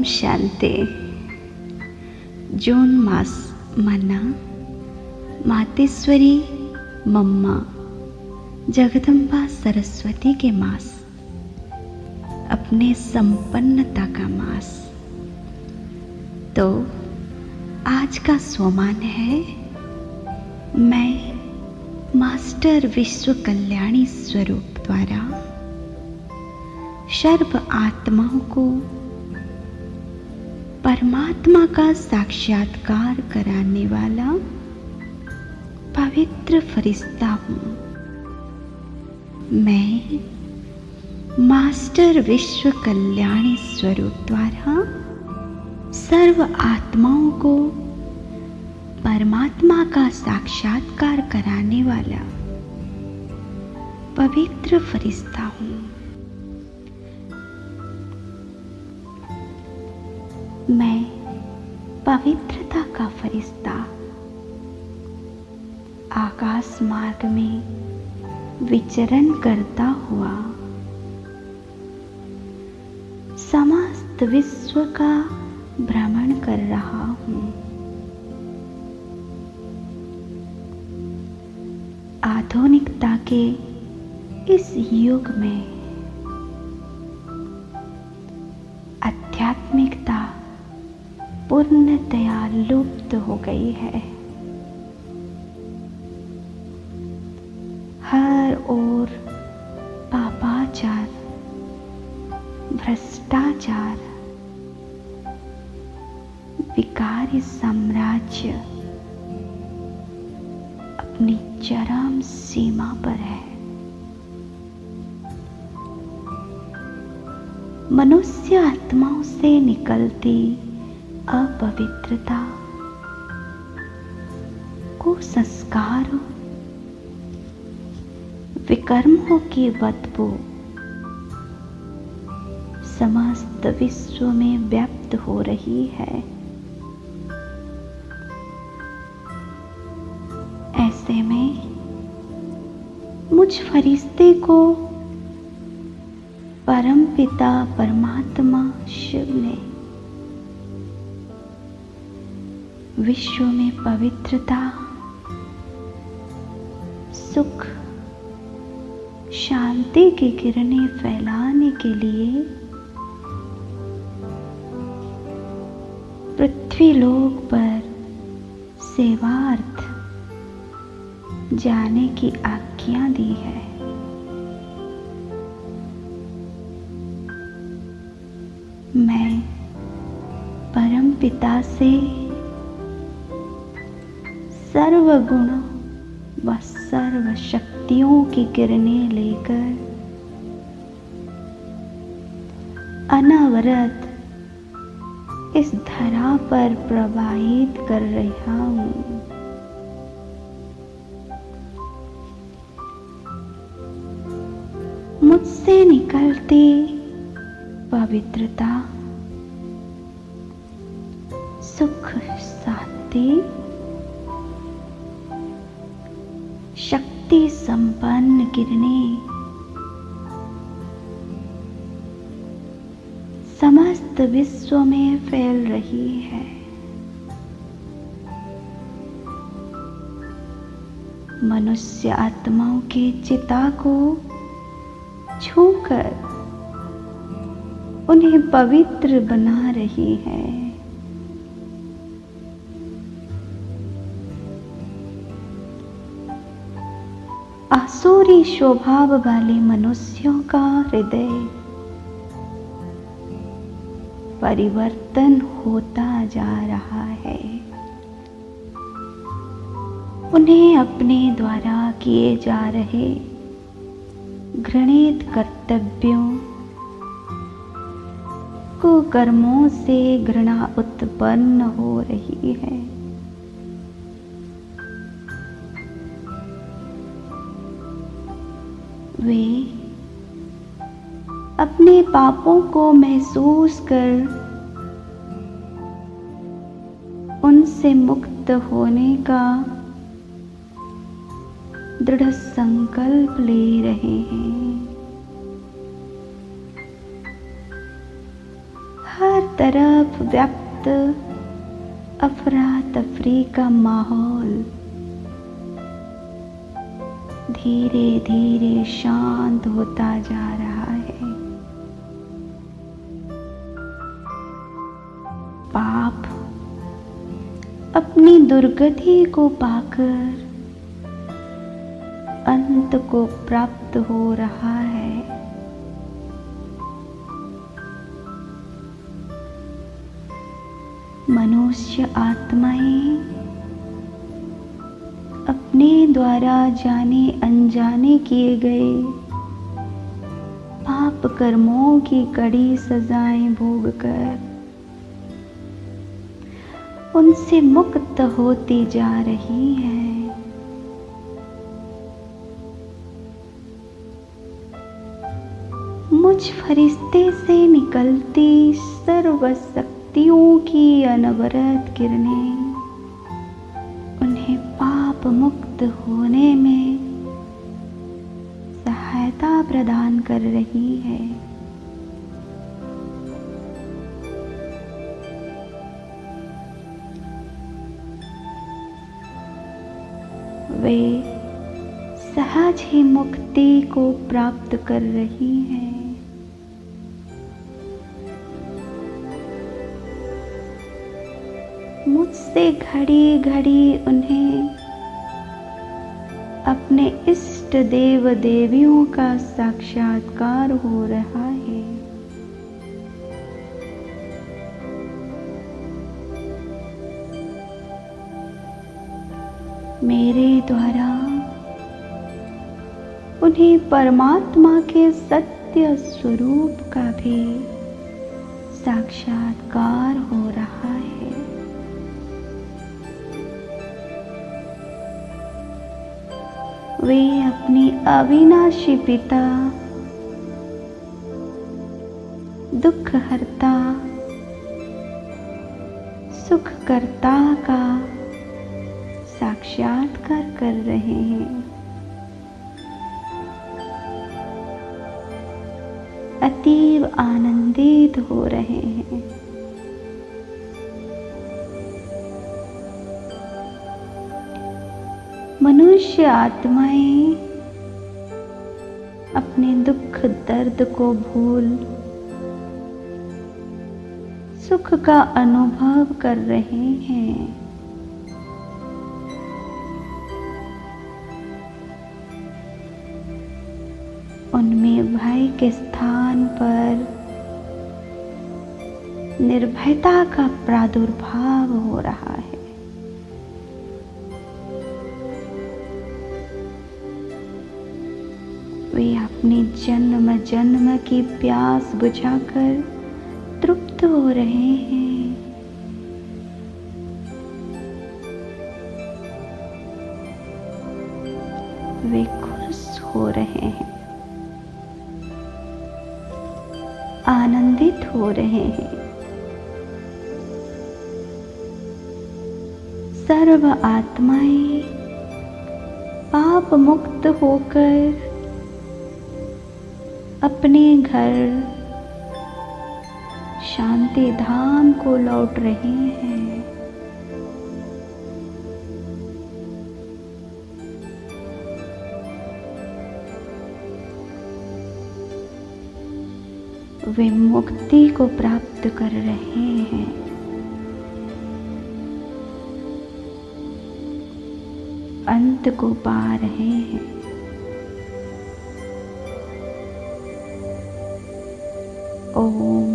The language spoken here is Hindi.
शांते। जून मास मना मातेश्वरी मम्मा जगदम्बा सरस्वती के मास, अपने संपन्नता का मास। तो आज का स्वमान है, मैं मास्टर विश्व कल्याणी स्वरूप द्वारा सर्व आत्माओं को परमात्मा का साक्षात्कार कराने वाला पवित्र फरिश्ता हूँ। मैं मास्टर विश्व कल्याणी स्वरूप द्वारा सर्व आत्माओं को परमात्मा का साक्षात्कार कराने वाला पवित्र फरिश्ता हूँ। मैं पवित्रता का फरिश्ता आकाश मार्ग में विचरण करता हुआ समस्त विश्व का भ्रमण कर रहा हूँ। आधुनिकता के इस युग में आध्यात्मिकता पूर्णतया लुप्त हो गई है। हर ओर पापाचार, भ्रष्टाचार, विकारी साम्राज्य अपनी चरम सीमा पर है। मनुष्य आत्माओं से निकलती अपवित्रता, कुसंस्कारों, विकर्मों की बदबू समस्त विश्व में व्याप्त हो रही है। ऐसे में मुझ फरिश्ते को परम पिता परमात्मा शिव ने विश्व में पवित्रता, सुख, शांति की किरणें फैलाने के लिए पृथ्वी लोक पर सेवार्थ जाने की आज्ञा दी है। मैं परम पिता से सर्व गुणों व सर्व शक्तियों की किरणें लेकर अनवरत इस धरा पर प्रवाहित कर रहा हूँ। मुझसे निकलती पवित्रता, सुख, शांति, शक्ति संपन्न किरणें समस्त विश्व में फैल रही है। मनुष्य आत्माओं के चिता को छूकर उन्हें पवित्र बना रही है। आसुरी स्वभाव वाले मनुष्यों का हृदय परिवर्तन होता जा रहा है। उन्हें अपने द्वारा किए जा रहे घृणित कर्तव्यों, कुकर्मों से घृणा उत्पन्न हो रही है। वे अपने पापों को महसूस कर उनसे मुक्त होने का दृढ़ संकल्प ले रहे हैं। हर तरफ व्याप्त अफरा तफरी का माहौल धीरे धीरे शांत होता जा रहा है। पाप अपनी दुर्गति को पाकर अंत को प्राप्त हो रहा है। मनुष्य आत्माएं अपने द्वारा जाने अनजाने किए गए पाप कर्मों की कड़ी सजाएं भोगकर उनसे मुक्त होती जा रही है। मुझ फरिश्ते से निकलती सर्वशक्तियों की अनवरत किरणें उन्हें पाप मुक्त होने में सहायता प्रदान कर रही है। वे सहज ही मुक्ति को प्राप्त कर रही हैं। मुझसे घड़ी घड़ी उन्हें अपने इष्ट देव देवियों का साक्षात्कार हो रहा है। मेरे द्वारा उन्हें परमात्मा के सत्य स्वरूप का भी साक्षात्कार हो रहा है। वे अपनी अविनाशी पिता दुखहर्ता सुखकर्ता का साक्षात्कार कर रहे हैं। अतीव आनंदित हो रहे हैं। मनुष्य आत्माएं अपने दुख दर्द को भूल सुख का अनुभव कर रहे हैं। उनमें भय के स्थान पर निर्भयता का प्रादुर्भाव हो रहा है। वे अपनी जन्म जन्म की प्यास बुझाकर तृप्त हो रहे हैं। वे खुश हो रहे हैं, आनंदित हो रहे हैं। सर्व आत्माएं पाप मुक्त होकर अपने घर शांति धाम को लौट रहे हैं। वे मुक्ति को प्राप्त कर रहे हैं। अंत को पा रहे हैं। ओम